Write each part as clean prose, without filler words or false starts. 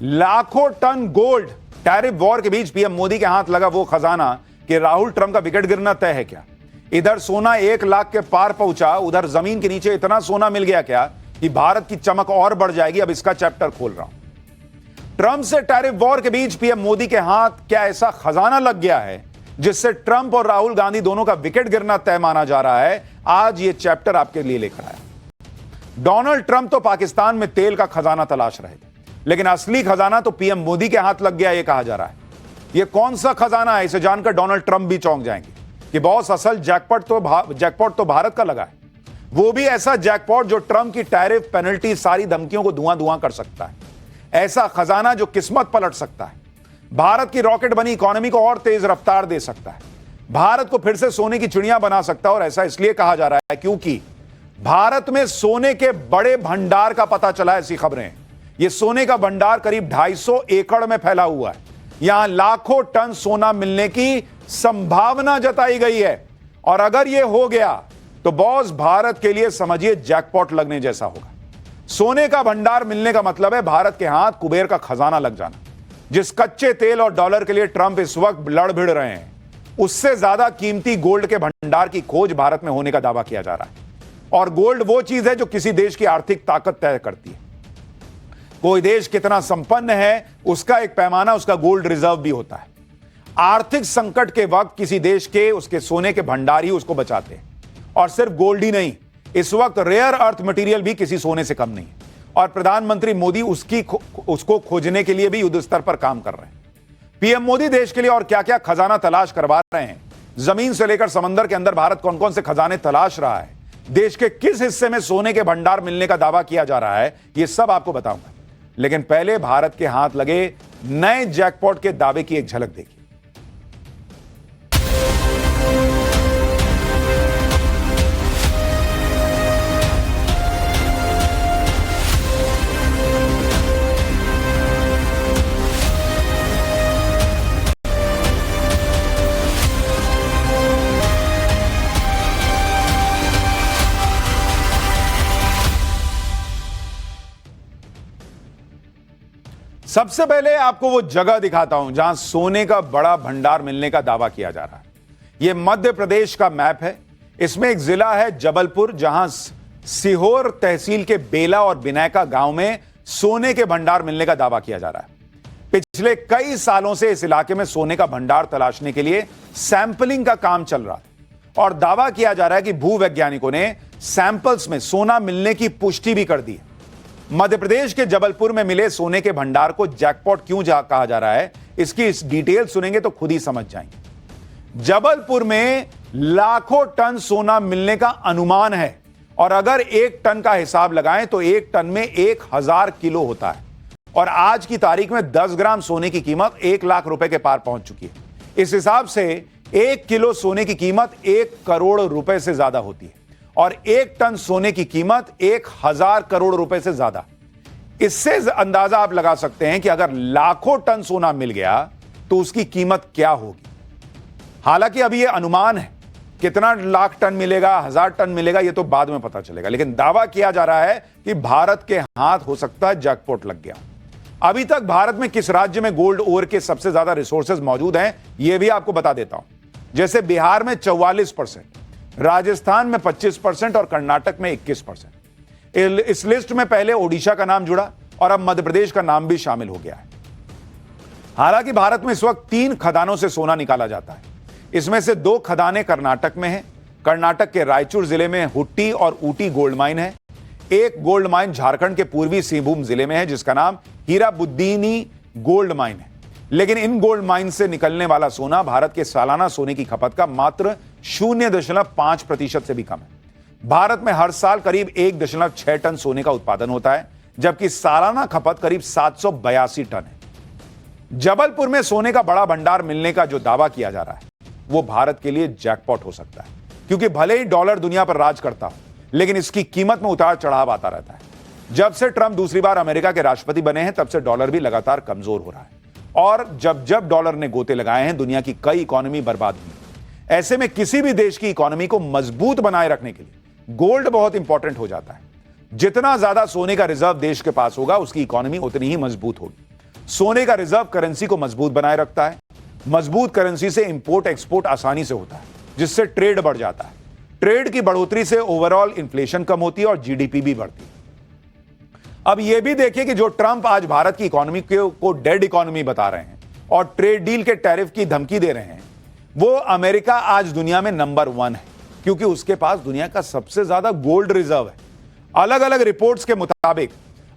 लाखों ton gold. Tariff war के बीच PM Modi के हाथ लगा वो खजाना कि राहुल ट्रंप का विकेट गिरना तय है क्या? इधर सोना 1 लाख के पार पहुंचा, उधर जमीन के नीचे इतना सोना मिल गया क्या कि भारत की चमक और बढ़ जाएगी। अब इसका चैप्टर खोल रहा हूं। ट्रंप से टैरिफ वॉर के बीच पीएम मोदी के हाथ क्या ऐसा खजाना लग गया है जिससे ट्रंप और राहुल गांधी दोनों का विकेट गिरना तय माना जा रहा है? आज ये चैप्टर आपके लिए लेकर आया। डोनाल्ड ट्रंप तो पाकिस्तान में तेल का खजाना तलाश रहे थे, लेकिन असली खजाना तो पीएम मोदी के हाथ लग गया, यह कहा जा रहा है। यह कौन सा खजाना है, इसे जानकर डोनाल्ड ट्रंप भी चौंक जाएंगे कि बॉस असल जैकपॉट तो भारत का लगा है। वो भी ऐसा जैकपॉट जो ट्रंप की टैरिफ, पेनल्टी, सारी धमकियों को धुआं धुआं कर सकता है। ऐसा खजाना जो किस्मत पलट सकता है, भारत की रॉकेट बनी इकोनॉमी को और तेज रफ्तार दे सकता है, भारत को फिर से सोने की चिड़िया बना सकता है। और ऐसा इसलिए कहा जा रहा है क्योंकि भारत में सोने के बड़े भंडार का पता चला। ऐसी खबरें हैं। यह सोने का भंडार करीब 250 एकड़ में फैला हुआ है। यहां लाखों टन सोना मिलने की संभावना जताई गई है। और अगर यह हो गया तो बॉस भारत के लिए समझिए जैकपॉट लगने जैसा होगा। सोने का भंडार मिलने का मतलब है भारत के हाथ कुबेर का खजाना लग जाना। जिस कच्चे तेल और डॉलर के लिए ट्रंप इस वक्त लड़ भिड़ रहे हैं, उससे ज्यादा कीमती गोल्ड के भंडार की खोज भारत में होने का दावा किया जा रहा है। और गोल्ड वो चीज है जो किसी देश की आर्थिक ताकत तय करती है। कोई देश कितना संपन्न है, उसका एक पैमाना, उसका गोल्ड रिजर्व भी होता है। आर्थिक संकट के वक्त किसी देश के उसके सोने के भंडार ही उसको बचाते हैं। और सिर्फ गोल्ड ही नहीं, इस वक्त रेयर अर्थ मटेरियल भी किसी सोने से कम नहीं है। और प्रधानमंत्री मोदी उसको खोजने के लिए भी युद्ध स्तर पर काम कर रहे हैं। पीएम मोदी देश के लिए और क्या क्या खजाना तलाश करवा रहे हैं, जमीन से लेकर समंदर के अंदर भारत कौन कौन से खजाने तलाश रहा है, देश के किस हिस्से में सोने के भंडार मिलने का दावा किया जा रहा है, यह सब आपको बताऊंगा। लेकिन पहले भारत के हाथ लगे नए जैकपॉट के दावे की एक झलक देखिए। सबसे पहले आपको वो जगह दिखाता हूं जहां सोने का बड़ा भंडार मिलने का दावा किया जा रहा है। यह मध्य प्रदेश का मैप है। इसमें एक जिला है जबलपुर, जहां सीहोर तहसील के बेला और बिनैका गांव में सोने के भंडार मिलने का दावा किया जा रहा है। पिछले कई सालों से इस इलाके में सोने का भंडार तलाशने के लिए सैंपलिंग का काम चल रहा है और दावा किया जा रहा है कि भूवैज्ञानिकों ने सैंपल्स में सोना मिलने की पुष्टि भी कर दी है। मध्य प्रदेश के जबलपुर में मिले सोने के भंडार को जैकपॉट क्यों कहा जा रहा है, इसकी इस डिटेल सुनेंगे तो खुद ही समझ जाएंगे। जबलपुर में लाखों टन सोना मिलने का अनुमान है और अगर 1 टन का हिसाब लगाएं तो 1 टन में 1000 किलो होता है। और आज की तारीख में 10 ग्राम सोने की कीमत 1 लाख रुपए के पार पहुंच चुकी है। इस हिसाब से 1 किलो सोने की कीमत 1 करोड़ रुपए से ज्यादा होती है और 1 टन सोने की कीमत 1000 करोड़ रुपए से ज्यादा। इससे अंदाजा आप लगा सकते हैं कि अगर लाखों टन सोना मिल गया तो उसकी कीमत क्या होगी। हालांकि अभी यह अनुमान है, कितना लाख टन मिलेगा, 1000 टन मिलेगा, यह तो बाद में पता चलेगा। लेकिन दावा किया जा रहा है कि भारत के हाथ हो सकता है जैकपॉट लग गया। अभी तक भारत में किस राज्य में गोल्ड ओर के सबसे ज्यादा रिसोर्सेज मौजूद हैं, यह भी आपको बता देता हूं। जैसे बिहार में 44%, राजस्थान में 25% और कर्नाटक में 21%। इस लिस्ट में पहले ओडिशा का नाम जुड़ा और अब मध्य प्रदेश का नाम भी शामिल हो गया है। हालांकि भारत में इस वक्त 3 खदानों से सोना निकाला जाता है। इसमें से 2 खदानें कर्नाटक में हैं। कर्नाटक के रायचूर जिले में हुट्टी और ऊटी गोल्ड माइन है। एक गोल्ड माइन झारखंड के पूर्वी सिंहभूम जिले में है जिसका नाम हीराबुद्दीनी गोल्ड माइन है। लेकिन इन गोल्ड माइन से निकलने वाला सोना भारत के सालाना सोने की खपत का मात्र 0.5% से भी कम है। भारत में हर साल करीब 1.6 टन सोने का उत्पादन होता है, जबकि सालाना खपत करीब 782 टन है। जबलपुर में सोने का बड़ा भंडार मिलने का जो दावा किया जा रहा है वो भारत के लिए जैकपॉट हो सकता है, क्योंकि भले ही डॉलर दुनिया पर राज करता हो, लेकिन इसकी कीमत में उतार चढ़ाव आता रहता है। जब से ट्रंप दूसरी बार अमेरिका के राष्ट्रपति बने हैं तब से डॉलर भी लगातार कमजोर हो रहा है और जब जब डॉलर ने गोते लगाए हैं दुनिया की कई इकोनॉमी बर्बाद हुई। ऐसे में किसी भी देश की इकोनॉमी को मजबूत बनाए रखने के लिए गोल्ड बहुत इंपॉर्टेंट हो जाता है। जितना ज्यादा सोने का रिजर्व देश के पास होगा उसकी इकोनॉमी उतनी ही मजबूत होगी। सोने का रिजर्व करेंसी को मजबूत बनाए रखता है। मजबूत करेंसी से इंपोर्ट एक्सपोर्ट आसानी से होता है, जिससे ट्रेड बढ़ जाता है। ट्रेड की बढ़ोतरी से ओवरऑल इन्फ्लेशन कम होती है और जीडीपी भी बढ़ती है। अब यह भी देखिए कि जो ट्रंप आज भारत की इकोनॉमी को डेड इकोनॉमी बता रहे हैं और ट्रेड डील के टैरिफ की धमकी दे रहे हैं, वो अमेरिका आज दुनिया में नंबर 1 है, क्योंकि उसके पास दुनिया का सबसे ज्यादा गोल्ड रिजर्व है। अलग अलग रिपोर्ट्स के मुताबिक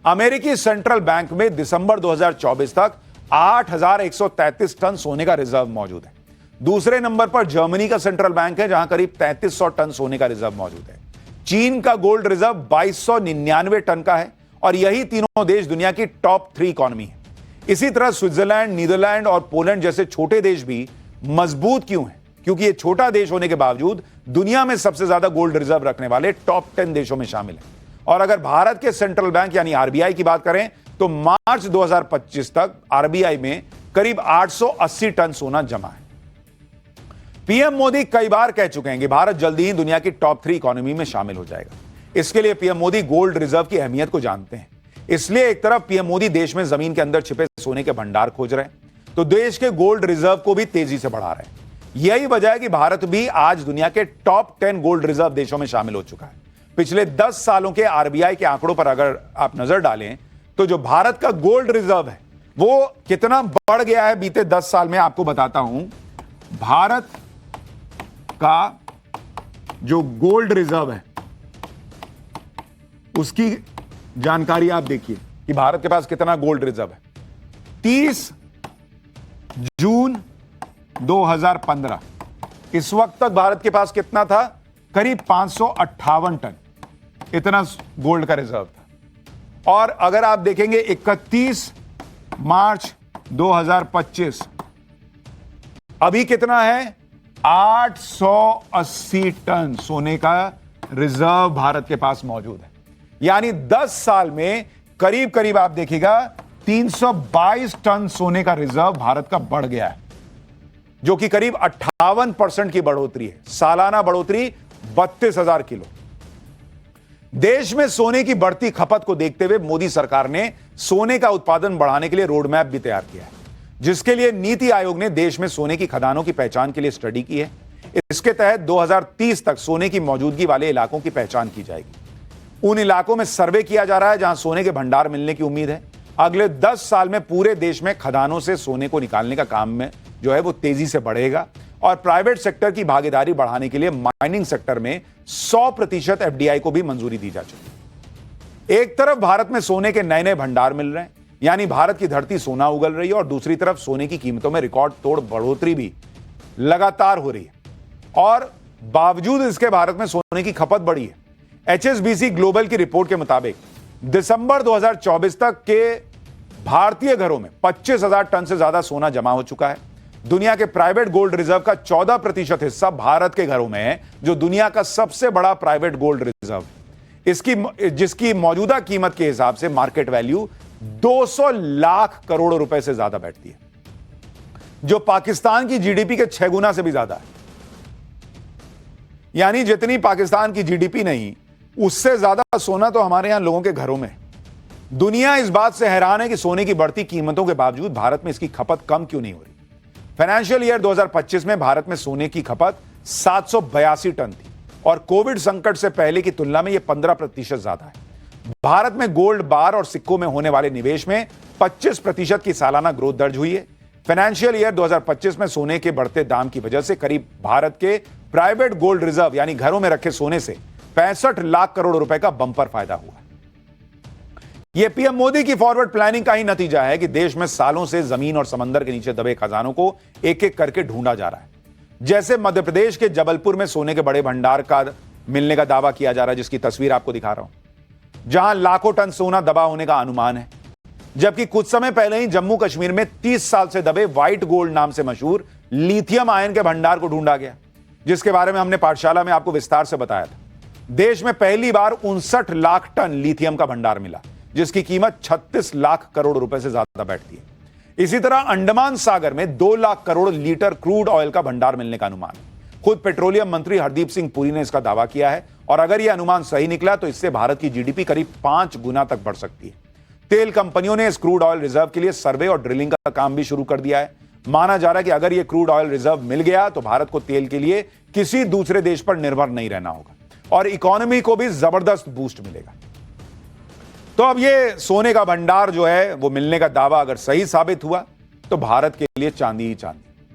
अमेरिकी सेंट्रल बैंक में दिसंबर 2024 तक 8,133 टन सोने का रिजर्व मौजूद है। दूसरे नंबर पर जर्मनी का सेंट्रल बैंक है, जहां करीब 3300 टन सोने का रिजर्व मौजूद है। चीन का गोल्ड रिजर्व 2299 टन का है और यही तीनों देश दुनिया की टॉप 3 इकोनॉमी है। इसी तरह स्विट्जरलैंड, नीदरलैंड और पोलैंड जैसे छोटे देश भी मजबूत क्यों हैं? क्योंकि ये छोटा देश होने के बावजूद दुनिया में सबसे ज्यादा गोल्ड रिजर्व रखने वाले टॉप 10 देशों में शामिल है। और अगर भारत के सेंट्रल बैंक यानी आरबीआई की बात करें तो मार्च 2025 तक आरबीआई में करीब 880 टन सोना जमा है। पीएम मोदी कई बार कह चुके हैं कि भारत जल्दी ही दुनिया की टॉप 3 इकोनॉमी में शामिल हो जाएगा। इसके लिए पीएम मोदी गोल्ड रिजर्व की अहमियत को जानते हैं। इसलिए एक तरफ पीएम मोदी देश में जमीन के अंदर छिपे सोने के भंडार खोज रहे हैं, तो देश के गोल्ड रिजर्व को भी तेजी से बढ़ा रहे हैं। यही वजह है कि भारत भी आज दुनिया के टॉप 10 गोल्ड रिजर्व देशों में शामिल हो चुका है। पिछले 10 सालों के आरबीआई के आंकड़ों पर अगर आप नजर डालें तो जो भारत का गोल्ड रिजर्व है वो कितना बढ़ गया है बीते 10 साल में, आपको बताता हूं। भारत का जो गोल्ड रिजर्व है उसकी जानकारी आप देखिए कि भारत के पास कितना गोल्ड रिजर्व है। 30 जून 2015 इस वक्त तक भारत के पास कितना था? करीब 558 टन, इतना गोल्ड का रिजर्व था। और अगर आप देखेंगे 31 मार्च 2025 अभी कितना है? 880 टन सोने का रिजर्व भारत के पास मौजूद है। यानी 10 साल में करीब करीब आप देखिएगा 322 टन सोने का रिजर्व भारत का बढ़ गया है, जो कि करीब 58% की बढ़ोतरी है। सालाना बढ़ोतरी 32,000 किलो। देश में सोने की बढ़ती खपत को देखते हुए मोदी सरकार ने सोने का उत्पादन बढ़ाने के लिए रोड मैप भी तैयार किया है, जिसके लिए नीति आयोग ने देश में सोने की खदानों की पहचान के लिए स्टडी की है। इसके तहत 2030 तक सोने की मौजूदगी वाले इलाकों की पहचान की जाएगी। उन इलाकों में सर्वे किया जा रहा है जहां सोने के भंडार मिलने की उम्मीद है। अगले 10 साल में पूरे देश में खदानों से सोने को निकालने का काम में जो है वो तेजी से बढ़ेगा और प्राइवेट सेक्टर की भागीदारी बढ़ाने के लिए माइनिंग सेक्टर में 100% एफडीआई को भी मंजूरी दी जा चुकी है। एक तरफ भारत में सोने के नए नए भंडार मिल रहे हैं, यानी भारत की धरती सोना उगल रही है, और दूसरी तरफ सोने की कीमतों में रिकॉर्ड तोड़ बढ़ोतरी भी लगातार हो रही है। और बावजूद इसके भारत में सोने की खपत बढ़ी है। एचएसबीसी ग्लोबल की रिपोर्ट के मुताबिक दिसंबर 2024 तक के भारतीय घरों में 25,000 टन से ज्यादा सोना जमा हो चुका है। दुनिया के प्राइवेट गोल्ड रिजर्व का 14% हिस्सा भारत के घरों में है, जो दुनिया का सबसे बड़ा प्राइवेट गोल्ड रिजर्व है। जिसकी मौजूदा कीमत के हिसाब से मार्केट वैल्यू 200 लाख करोड़ रुपए से ज्यादा बैठती है, जो पाकिस्तान की जीडीपी के 6 गुना से भी ज्यादा है। यानी जितनी पाकिस्तान की जीडीपी नहीं, उससे ज्यादा सोना तो हमारे यहां लोगों के घरों में। दुनिया इस बात से हैरान है कि सोने की बढ़ती कीमतों के बावजूद भारत में इसकी खपत कम क्यों नहीं हो रही। फाइनेंशियल ईयर 2025 में भारत में सोने की खपत 782 टन थी और कोविड संकट से पहले की तुलना में यह 15% ज्यादा है। भारत में गोल्ड बार और सिक्कों में होने वाले निवेश में 25% की सालाना ग्रोथ दर्ज हुई है। फाइनेंशियल ईयर 2025 में सोने के बढ़ते दाम की वजह से करीब भारत के प्राइवेट गोल्ड रिजर्व यानी घरों में रखे सोने से 65 लाख करोड़ रुपए का बंपर फायदा हुआ। यह पीएम मोदी की फॉरवर्ड प्लानिंग का ही नतीजा है कि देश में सालों से जमीन और समंदर के नीचे दबे खजानों को एक एक करके ढूंढा जा रहा है। जैसे मध्य प्रदेश के जबलपुर में सोने के बड़े भंडार का मिलने का दावा किया जा रहा है, जिसकी तस्वीर आपको दिखा रहा हूं, जहां लाखों टन सोना दबा होने का अनुमान है। जबकि कुछ समय पहले ही जम्मू कश्मीर में 30 साल से दबे व्हाइट गोल्ड नाम से मशहूर लिथियम आयन के भंडार को ढूंढा गया, जिसके बारे में हमने पाठशाला में आपको विस्तार से बताया था। देश में पहली बार 59 लाख टन लिथियम का भंडार मिला, जिसकी कीमत 36 लाख करोड़ रुपए से ज्यादा बैठती है। इसी तरह अंडमान सागर में 2 lakh crore litre crude oil का भंडार मिलने का अनुमान है। खुद पेट्रोलियम मंत्री हरदीप सिंह पुरी ने इसका दावा किया है और अगर यह अनुमान सही निकला तो इससे भारत की जीडीपी करीब 5 गुना तक बढ़ सकती है। तेल कंपनियों ने इस क्रूड ऑयल रिजर्व के लिए सर्वे और ड्रिलिंग का काम भी शुरू कर दिया है। माना जा रहा है कि अगर यह क्रूड ऑयल रिजर्व मिल गया तो भारत को तेल के लिए किसी दूसरे देश पर निर्भर नहीं रहना होगा और इकोनॉमी को भी जबरदस्त बूस्ट मिलेगा। तो अब यह सोने का भंडार जो है वो मिलने का दावा अगर सही साबित हुआ तो भारत के लिए चांदी ही चांदी।